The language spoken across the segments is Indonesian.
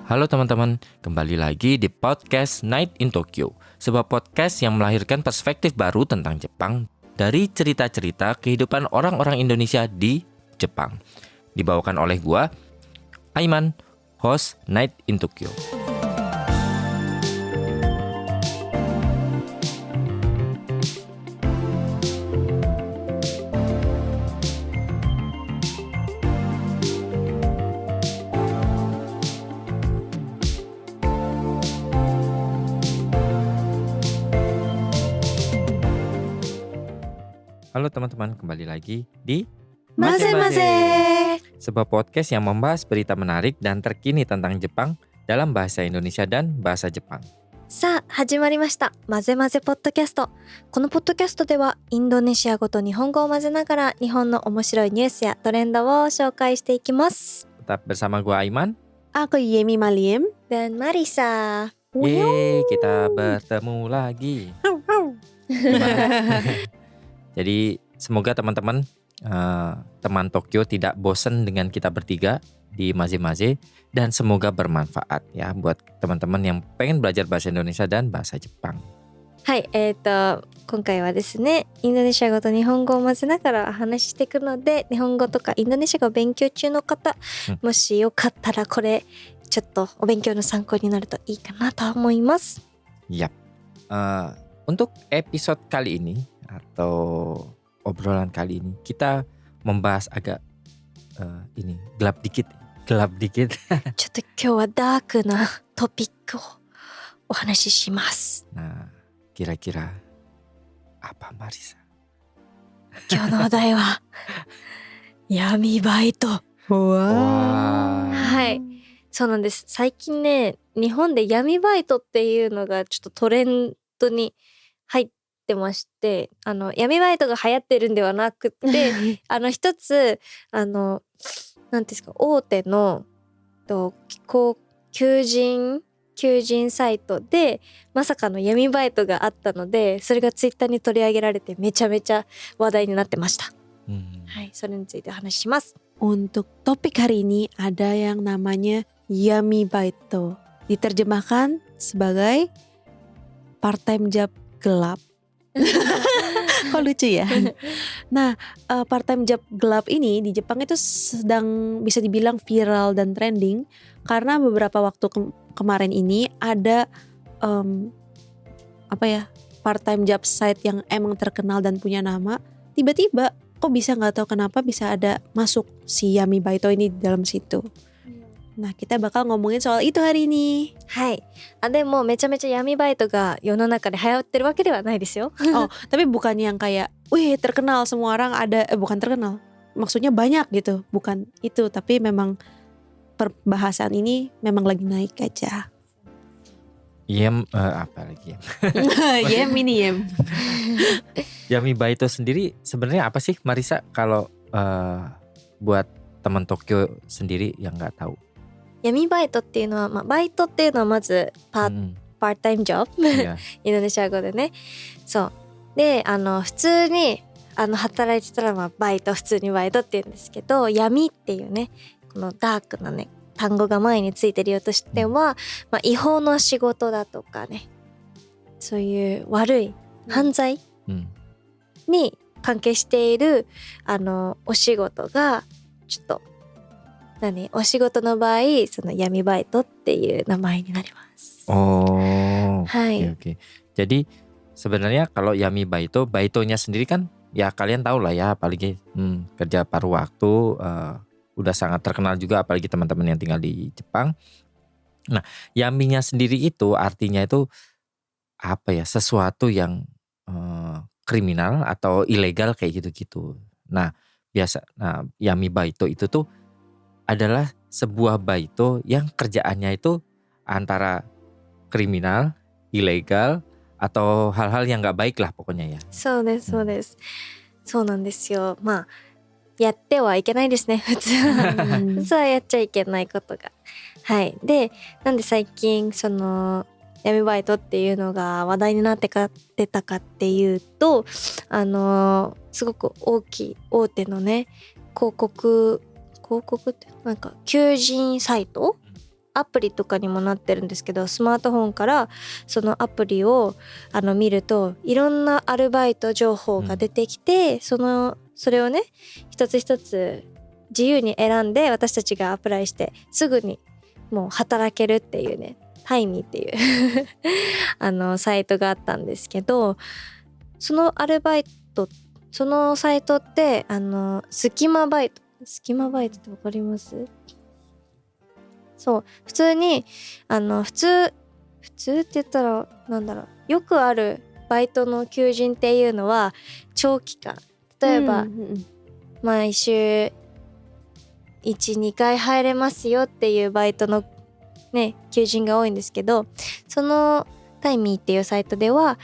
Halo teman-teman, kembali lagi di podcast Night in Tokyo, sebuah podcast yang melahirkan perspektif baru tentang Jepang dari cerita-cerita kehidupan orang-orang Indonesia di Jepang. Dibawakan oleh gua, Aiman, host Night in Tokyo. Halo teman-teman, kembali lagi di Maze-maze. sebuah podcast yang membahas berita menarik dan terkini tentang Jepang dalam bahasa Indonesia dan bahasa Jepang. さあ始まりましたマゼマゼポッドキャスト。このポッドキャストではインドネシア語と日本語を混ぜながら日本の面白いニュースやトレンドを紹介していきます。 Tetap bersama gua Aiman. Aku Yemi Maliem. Dan Marisa. Yeay, kita bertemu lagi. Jadi semoga teman-teman teman Tokyo tidak bosan dengan kita bertiga di Maze-maze dan semoga bermanfaat ya buat teman-teman yang pengen belajar bahasa Indonesia dan bahasa Jepang. はい、今回はですね、インドネシア語と日本語を混ぜながらお話ししていくので、日本語とかインドネシア語を勉強中の方、もしよかったらこれちょっとお勉強の参考になるといいかなと思います。 Yap. Untuk episode kali ini atau obrolan kali ini kita membahas agak gelap dikit. ちょっと今日はダークなトピックをお話しします。 Nah, kira-kira apa Marisa? 今日のお題は闇バイト。 Wah. はい、そうなんです。最近ね、日本で闇バイトっていうのがちょっとトレンドに入ってまして、闇バイトが流行ってるんではなくて一つなんですか、大手の求人サイトでまさかの闇バイトがあったので、それがツイッターに取り上げられてめちゃめちゃ話題になってました。 はい、それについてお話しします。 Untuk topik hari ini ada yang namanya Yami Baito. Diterjemahkan sebagai part-time job gelap. Kok lucu ya? Nah, part-time job gelap ini di Jepang itu sedang bisa dibilang viral dan trending karena beberapa waktu kemarin ini ada part-time job site yang emang terkenal dan punya nama. Tiba-tiba kok bisa nggak tahu kenapa bisa ada masuk si Yami Baito ini di dalam situ. Nah, kita bakal ngomongin soal itu hari ini. はい。でもめちゃめちゃ闇バイトが世の中で流行ってるわけではないですよ。 Oh, tapi bukan yang kayak, wih terkenal semua orang ada, bukan terkenal. Maksudnya banyak gitu, bukan itu. Tapi memang perbahasan ini memang lagi naik aja. Apa lagi ya? Yem ini Yem. Yami Baito sendiri sebenarnya apa sih Marisa kalau buat teman Tokyo sendiri yang nggak tahu? 闇バイトっていうのは、バイトっていうのはまずパータイムジョブ、 Iya. インドネシア語でね。そうで、普通に働いてたらバイト、普通にバイトって言うんですけど、闇っていうね、このダークなね単語が前についてるようとしては、違法の仕事だとかね、そういう悪い犯罪に関係しているお仕事がちょっとお仕事の場合その闇バイトっていう名前になります。 Oh, Hai. oke. Jadi sebenarnya kalau Yami Baito, Baitonya sendiri kan ya kalian tahu lah ya, apalagi kerja paruh waktu udah sangat terkenal juga apalagi teman-teman yang tinggal di Jepang. Nah, Yaminya sendiri itu artinya itu apa ya? Sesuatu yang kriminal atau ilegal kayak gitu-gitu. Nah, Yami Baito itu tuh adalah sebuah baito yang kerjaannya itu antara kriminal, ilegal, atau hal-hal yang gak baik lah pokoknya ya. そうです、そうです。そうなんですよ。やってはいけないですね、普通は。普通はやっちゃいけないことが。はい。で、なんで最近その闇バイトっていうのが話題になってたかっていうと、すごく大手のね、広告ってなんか求人サイトアプリとかにもなってるんですけど、スマートフォンからそのアプリを見るといろんなアルバイト情報が出てきて、それをね一つ一つ自由に選んで私たちがアプライしてすぐにもう働けるっていうね、タイミーっていうサイトがあったんですけど、そのアルバイト、そのサイトってスキマバイトってわかります？そう、普通に普通って言ったらなんだろう、よくあるバイトの求人っていうのは長期間、例えば、毎週 1,2 回入れますよっていうバイトのね求人が多いんですけど、そのタイミーっていうサイトでは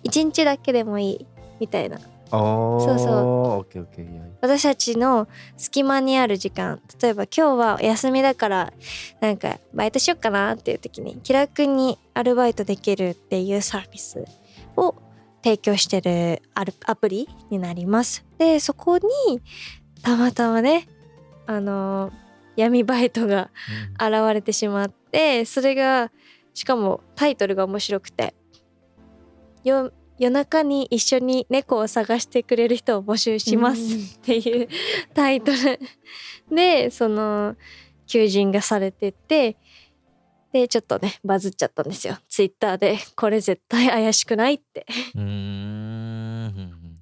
1日だけでもいいみたいな。そうそう、オッケーオッケー。私たちの隙間にある時間、例えば今日はお休みだからなんかバイトしよっかなっていう時に気楽にアルバイトできるっていうサービスを提供してるアプリになります。でそこにたまたまね闇バイトが現れてしまって、それがしかもタイトルが面白くて、夜中に一緒に猫を探してくれる人を募集しますっていうタイトルでその求人がされてて、でちょっとねバズっちゃったんですよ、ツイッターで。これ絶対怪しくないって。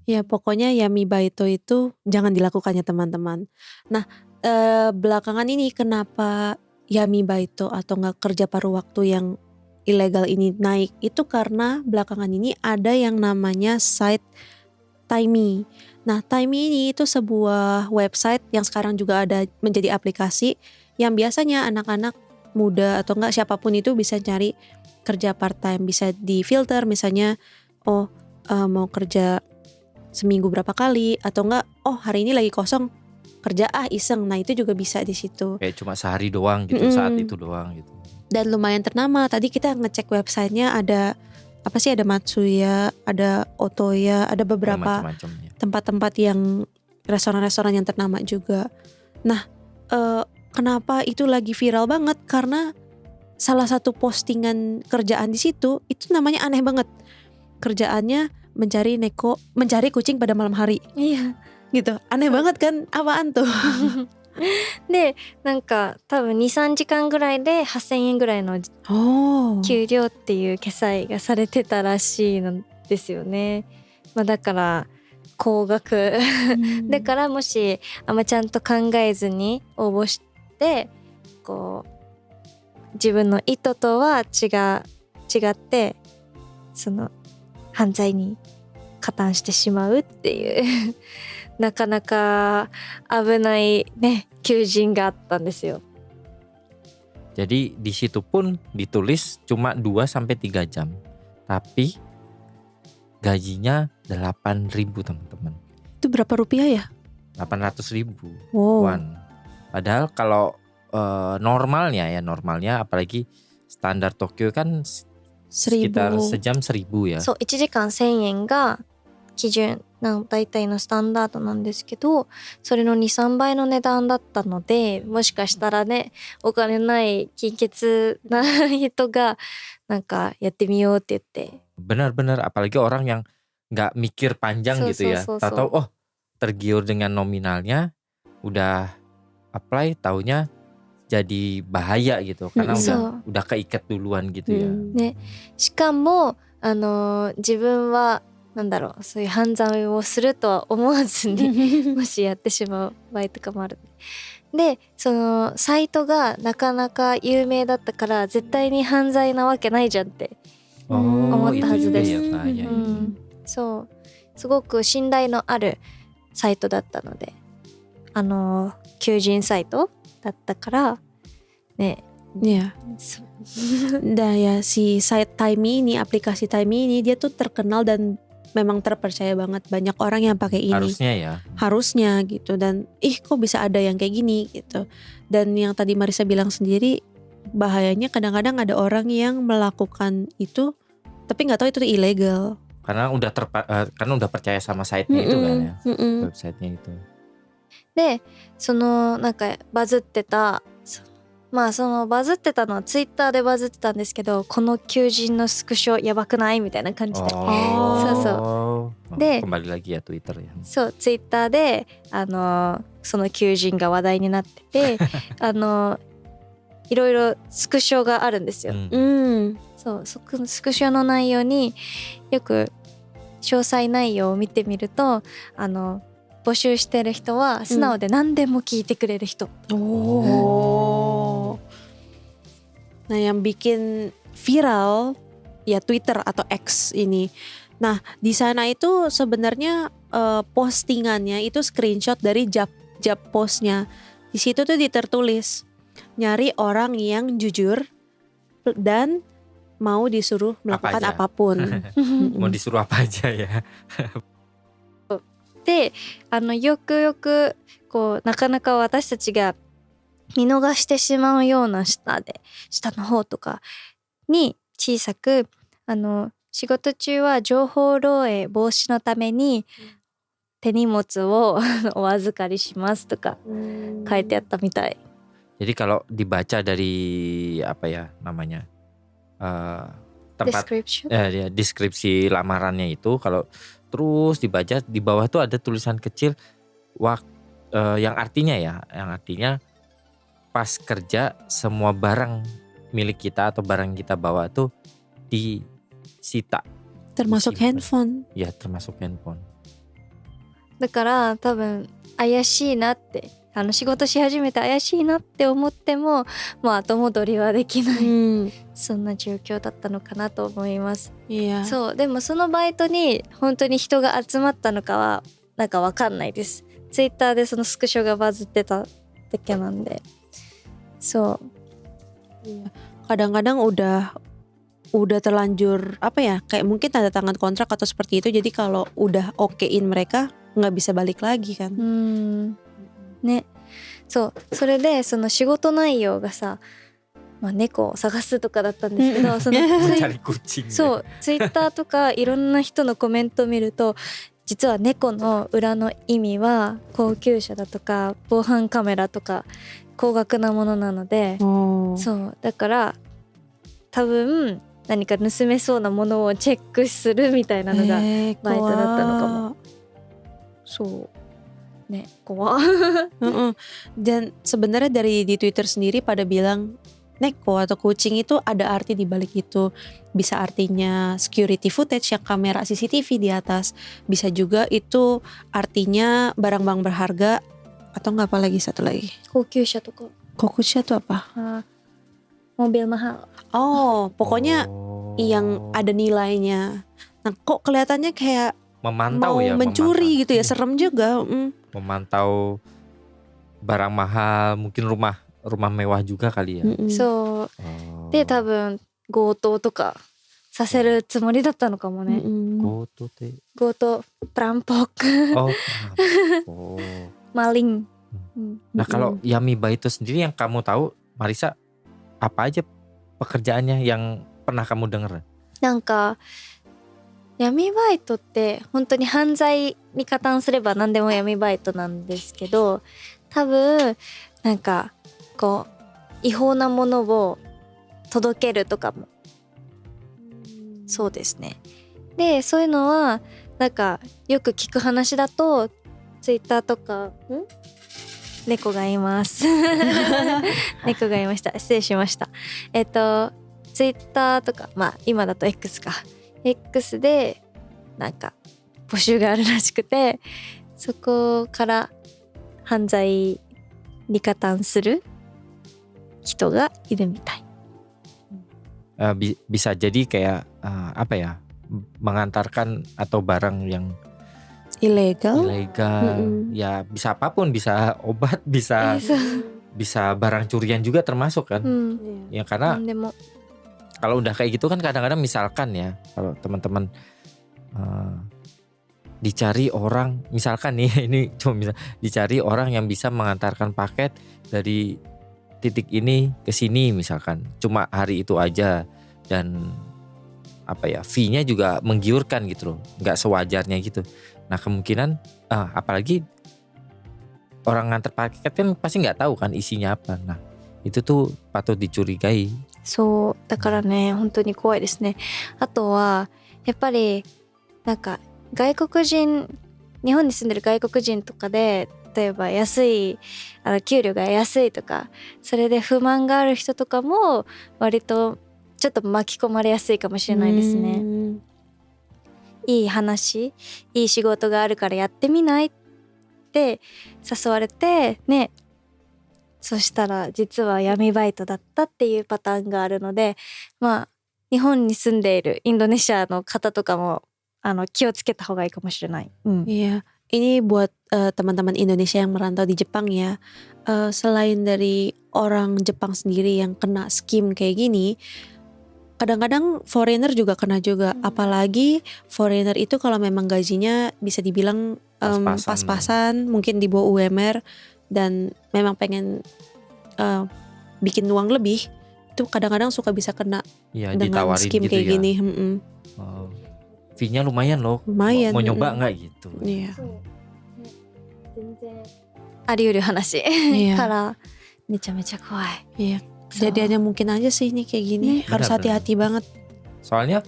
Ya pokoknya Yami Baito itu jangan dilakukan ya teman-teman. Nah belakangan ini kenapa Yami Baito atau enggak kerja paruh waktu yang ilegal ini naik, itu karena belakangan ini ada yang namanya site Taimi. Nah Taimi ini itu sebuah website yang sekarang juga ada menjadi aplikasi yang biasanya anak-anak muda atau enggak siapapun itu bisa cari kerja part time, bisa di filter misalnya mau kerja seminggu berapa kali, atau enggak hari ini lagi kosong kerja iseng. Nah itu juga bisa di situ. Kayak cuma sehari doang gitu, saat itu doang gitu. Dan lumayan ternama. Tadi kita ngecek websitenya ada apa sih, ada Matsuya, ada Otoya, ada beberapa tempat-tempat yang restoran-restoran yang ternama juga. Nah kenapa itu lagi viral banget? Karena salah satu postingan kerjaan di situ itu namanya aneh banget. Kerjaannya mencari kucing pada malam hari. Iya gitu, aneh banget kan? Apaan tuh? でなんか多分 2,3 時間ぐらいで 8,000 円ぐらいの給料っていう決済がされてたらしいんですよね。だから高額だからもしちゃんと考えずに応募してこう自分の意図とは違ってその犯罪に加担してしまうっていうなかなか危ないね求人があったんですよ。 Jadi di situ pun ditulis cuma 2-3 jam, tapi gajinya 8.000 teman-teman. Itu berapa rupiah ya? 800.000 wow. won. Padahal kalau normalnya apalagi standar Tokyo kan sekitar sejam 1,000 ya. そう、1時間1,000円が基準大体のスタンダードなんですけど、それの 2,3 倍の値段だったので、もしかしたらねお金ない金欠な人がなんかやってみようって言って。 Benar-benar apalagi orang yang nggak mikir panjang gitu ya, tahu tergiur dengan nominalnya, udah apply, taunya jadi bahaya gitu karena udah keikat duluan gitu ya. ね、しかも自分はなんだろう、そういう犯罪をするとは思わずにもしやってしまう場合とかもある。でそのサイトがなかなか有名だったから絶対に犯罪なわけないじゃんって思ったはずです。そう、すごく信頼のあるサイトだったので、求人サイトだったからね。Ya. Dan ya si site Taimi ini, aplikasi Taimi ini dia tuh terkenal dan memang terpercaya banget, banyak orang yang pakai ini. Harusnya gitu. Dan kok bisa ada yang kayak gini gitu. Dan yang tadi Marisa bilang sendiri, bahayanya kadang-kadang ada orang yang melakukan itu tapi nggak tahu itu ilegal. Karena udah percaya sama site-nya itu kan ya, website-nya itu. でそのなんかバズってたまあそのバズってたのはツイッターでバズってたんですけど、この求人のスクショやばくないみたいな感じで、Oh. De- Kembali lagi ya Twitter ya. そうツイッターでその求人が話題になってていろいろスクショがあるんですよ。そうスクショの内容によく詳細内容を見てみると募集してる人は素直で何でも聞いてくれる人、Nah, yang bikin viral ya Twitter atau X ini. Nah, di sana itu sebenarnya postingannya itu screenshot dari job postnya. Di situ tuh tertulis nyari orang yang jujur dan mau disuruh melakukan aja. apapun. Mau disuruh apa aja ya. でよくよくこうなかなか私たちが見逃してしまうような下の方とかに小さく仕事中は情報漏洩防止のために手荷物をお預かりしますとか書いてあったみたい。Jadi kalau dibaca dari apa ya namanya tempat Description. Deskripsi lamarannya itu kalau terus dibaca di bawah tuh ada tulisan kecil yang artinya pas kerja semua barang milik kita atau barang kita bawa tuh disita. Termasuk Disimpan. handphone. Ya termasuk handphone. だから多分怪しいなって仕事し始めて怪しいなって思ってももう後戻りはできない、そんな状況だったのかなと思います。Iya. そうでもそのバイトに本当に人が集まったのかはなんかわかんないです。ツイッターでそのスクショがバズってただけなんで。そう。Kadang-kadang udah terlanjur apa ya kayak mungkin tanda tangan kontrak atau seperti itu, jadi kalau udah okein mereka nggak bisa balik lagi kan. ね、そうそれでその仕事内容がさ、まあ、猫を探すとかだったんですけど、そのCari kucing. そうツイッターとかいろんな人のコメントを見ると実は猫の裏の意味は高級車だとか防犯カメラとか高額なものなので、そうだから多分何か盗めそうなものをチェックするみたいなのがバイトだったのかも。そうね、怖。Dan sebenarnya di Twitter sendiri pada bilang neko atau kucing itu ada arti di balik itu. Bisa artinya security footage yang kamera CCTV di atas. Bisa juga itu artinya barang-barang berharga atau nggak apa lagi satu lagi. 高級車とか Kokusha tuh apa? mobil mahal. Oh, pokoknya yang ada nilainya. Nah, kok kelihatannya kayak memantau mau ya, mencuri gitu ya, serem juga. Memantau barang mahal, mungkin rumah mewah juga kali ya. そうで多分強盗とかさせるつもりだったのかもね。強盗perampok. Maling. Nah kalau Yami Baito sendiri yang kamu tahu, Marisa, apa aja pekerjaannya yang pernah kamu dengar? なんか闇バイトって本当に犯罪に加担すれば何でも闇バイトなんですけど、多分なんかこう違法なものを届けるとかもそうですね。でそういうのはなんかよく聞く話だとツイッターとか猫がいます猫がいました、失礼しました。ツイッターとかまあ今だと X かX でなんか募集があるらしくて、そこから犯罪に加担する人がいるみたい。Bisa jadi kayak apa ya, mengantarkan atau barang yang ilegal. Ya bisa apapun, bisa obat, bisa barang curian juga termasuk kan. Ya karena kalau udah kayak gitu kan kadang-kadang misalkan ya, kalau teman-teman dicari orang, misalkan nih ini cuma bisa dicari orang yang bisa mengantarkan paket dari titik ini ke sini misalkan, cuma hari itu aja, dan apa ya, fee-nya juga menggiurkan gitu loh, nggak sewajarnya gitu. Nah kemungkinan apalagi orang nganter paket kan pasti nggak tahu kan isinya apa. Nah itu tuh patut dicurigai. そうだからね本当に怖いですね。あとはやっぱりなんか外国人日本に住んでる外国人とかで例えば安い給料が安いとかそれで不満がある人とかも割とちょっと巻き込まれやすいかもしれないですね。いい話いい仕事があるからやってみないって誘われてね、そしたら実は闇バイトだったっていうパターンがあるので、まあ日本に住んでいるインドネシアの方とかも気をつけた方がいいかもしれない。Iya, ini buat teman-teman Indonesia yang merantau di Jepang ya. Selain dari orang Jepang sendiri yang kena skim kayak gini, kadang-kadang foreigner juga kena juga. Apalagi foreigner itu kalau memang gajinya bisa dibilang pas-pasan, mungkin di bawah UMR dan memang pengen bikin uang lebih, itu kadang-kadang suka bisa kena Ya dengan ditawarin skim gitu kayak ya. gini. Fee-nya lumayan loh. Lumayan, Mau nyoba nggak gitu? Iya. 全然あり得る話、Iya. からめちゃめちゃ怖い。 Iya. Kejadiannya mungkin aja sih ini kayak gini. Harus Benar-benar. hati-hati banget. Soalnya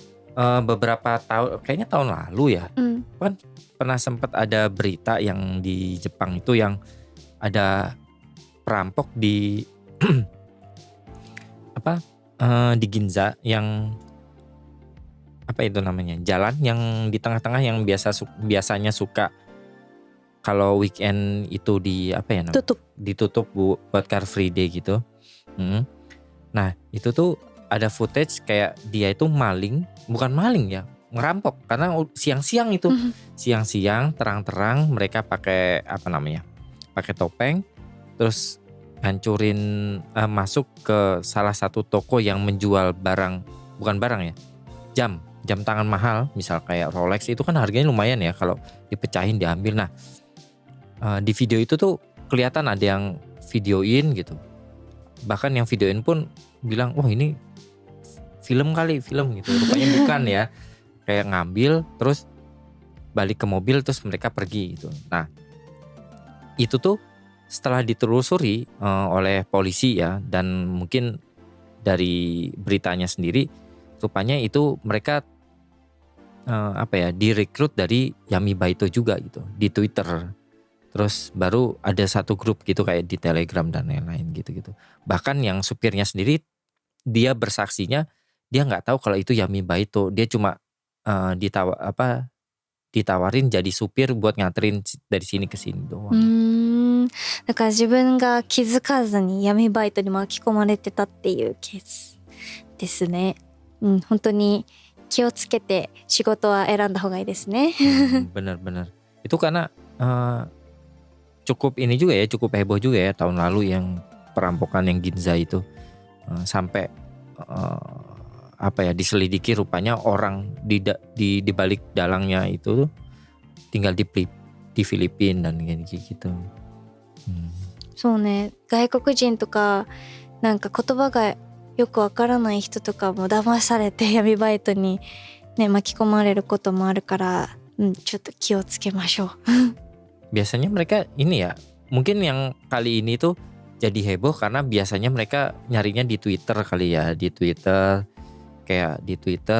beberapa tahun, kayaknya tahun lalu ya, kan pernah sempat ada berita yang di Jepang itu yang ada perampok di di Ginza yang apa itu namanya, jalan yang di tengah-tengah yang biasanya suka kalau weekend itu di apa ya namanya, ditutup buat Car Free Day gitu. Nah itu tuh ada footage kayak dia itu bukan maling ya, ngerampok karena siang-siang itu, siang-siang terang-terang mereka pakai apa namanya, pakai topeng, terus hancurin masuk ke salah satu toko yang menjual bukan barang ya, jam tangan mahal, misal kayak Rolex itu kan harganya lumayan ya kalau dipecahin diambil. Nah di video itu tuh kelihatan ada yang videoin gitu, bahkan yang videoin pun bilang wah ini film gitu, rupanya bukan ya, kayak ngambil terus balik ke mobil terus mereka pergi gitu. Nah itu tuh setelah ditelusuri oleh polisi ya, dan mungkin dari beritanya sendiri rupanya itu mereka direkrut dari Yami Baito juga gitu di Twitter. Terus baru ada satu grup gitu kayak di Telegram dan lain-lain gitu. Bahkan yang supirnya sendiri dia bersaksinya dia nggak tahu kalau itu Yami Baito, dia cuma ditawarin jadi supir buat nganterin dari sini ke sini doang. だから自分が気づかずに闇バイトに巻き込まれてたっていうケースですね。本当に気をつけて仕事は選んだ方がいいですね。Benar-benar. Itu karena cukup heboh juga ya tahun lalu yang perampokan yang Ginza itu, sampai diselidiki rupanya orang di balik dalangnya itu tinggal di Filipina dan kayak gitu. そうね、外国人とかなんか言葉がよくわからない人とかも騙されて闇バイトにね巻き込まれることもあるから、ちょっと気をつけましょう。 Biasanya mereka ini ya, mungkin yang kali ini tuh jadi heboh karena biasanya mereka nyarinya di Twitter kali ya, di Twitter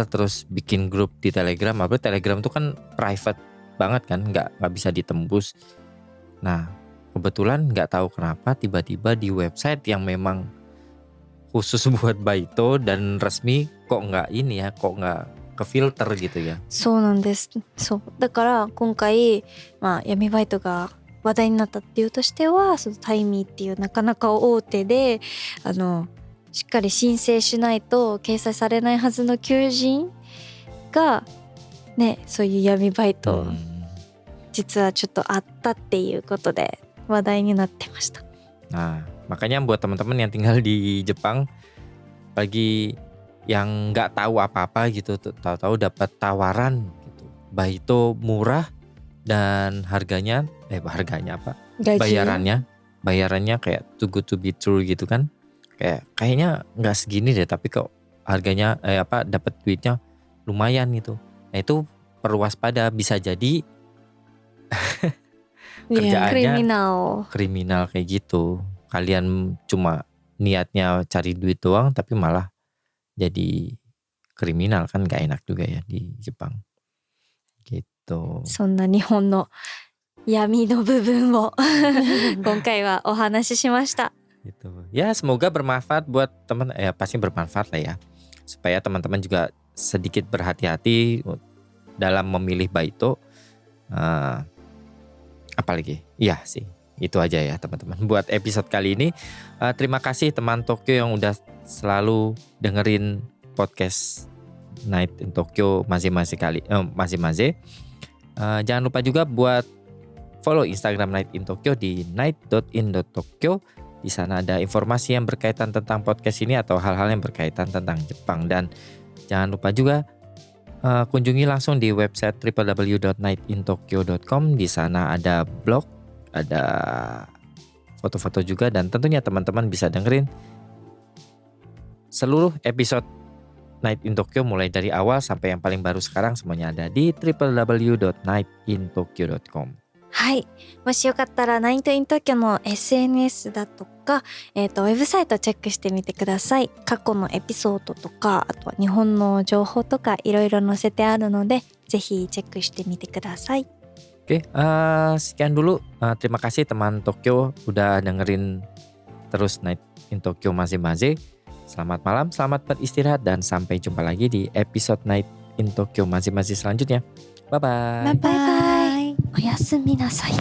terus bikin grup di Telegram. Apalagi Telegram tuh kan private banget kan, nggak bisa ditembus. Nah kebetulan nggak tahu kenapa tiba-tiba di website yang memang khusus buat Baito dan resmi kok nggak ke filter gitu ya. そうなんです。そうだから今回、闇バイトが話題になったっていうとしては、そのタイミーっていうなかなか大手でしっかり申請しないと掲載されないはずの求人がね、そういう闇バイト、実はちょっとあったっていうことで話題になってました。 Nah makanya buat teman-teman yang tinggal di Jepang, bagi yang nggak tahu apa-apa gitu, tahu-tahu dapat tawaran gitu, Baito murah dan harganya apa? Bayarannya kayak too good to be true gitu kan? Kayaknya nggak segini deh, tapi kok harganya dapat duitnya lumayan gitu. Nah itu perlu waspada, bisa jadi kerjaannya kriminal kayak gitu. Kalian cuma niatnya cari duit doang tapi malah jadi kriminal kan gak enak juga ya di Jepang gitu. そんな日本の闇の部分を今回はお話ししました。 Gitu. Ya semoga bermanfaat buat teman, ya pasti bermanfaat lah ya. Supaya teman-teman juga sedikit berhati-hati dalam memilih baito. Apalagi? Iya sih. Itu aja ya teman-teman buat episode kali ini. Terima kasih teman Tokyo yang udah selalu dengerin podcast Night in Tokyo masing-masing. Jangan lupa juga buat follow Instagram Night in Tokyo di night.in.tokyo. Di sana ada informasi yang berkaitan tentang podcast ini atau hal-hal yang berkaitan tentang Jepang. Dan jangan lupa juga kunjungi langsung di website www.nightintokyo.com. Di sana ada blog, ada foto-foto juga, dan tentunya teman-teman bisa dengerin seluruh episode Night in Tokyo mulai dari awal sampai yang paling baru sekarang. Semuanya ada di www.nightintokyo.com. はい、もしよかったらナイトイン東京の SNS だとか、ウェブサイトチェックしてみてください。過去のエピソードとか、あとは日本の情報とかいろいろ載せてあるので、ぜひチェックしてみてください。 Oke, sekian dulu. Terima kasih teman Tokyo udah dengerin terus Night in Tokyo masing-masing. Selamat malam, selamat beristirahat, dan sampai jumpa lagi di episode Night in Tokyo masing-masing selanjutnya. Bye-bye. Bye-bye. おやすみなさい。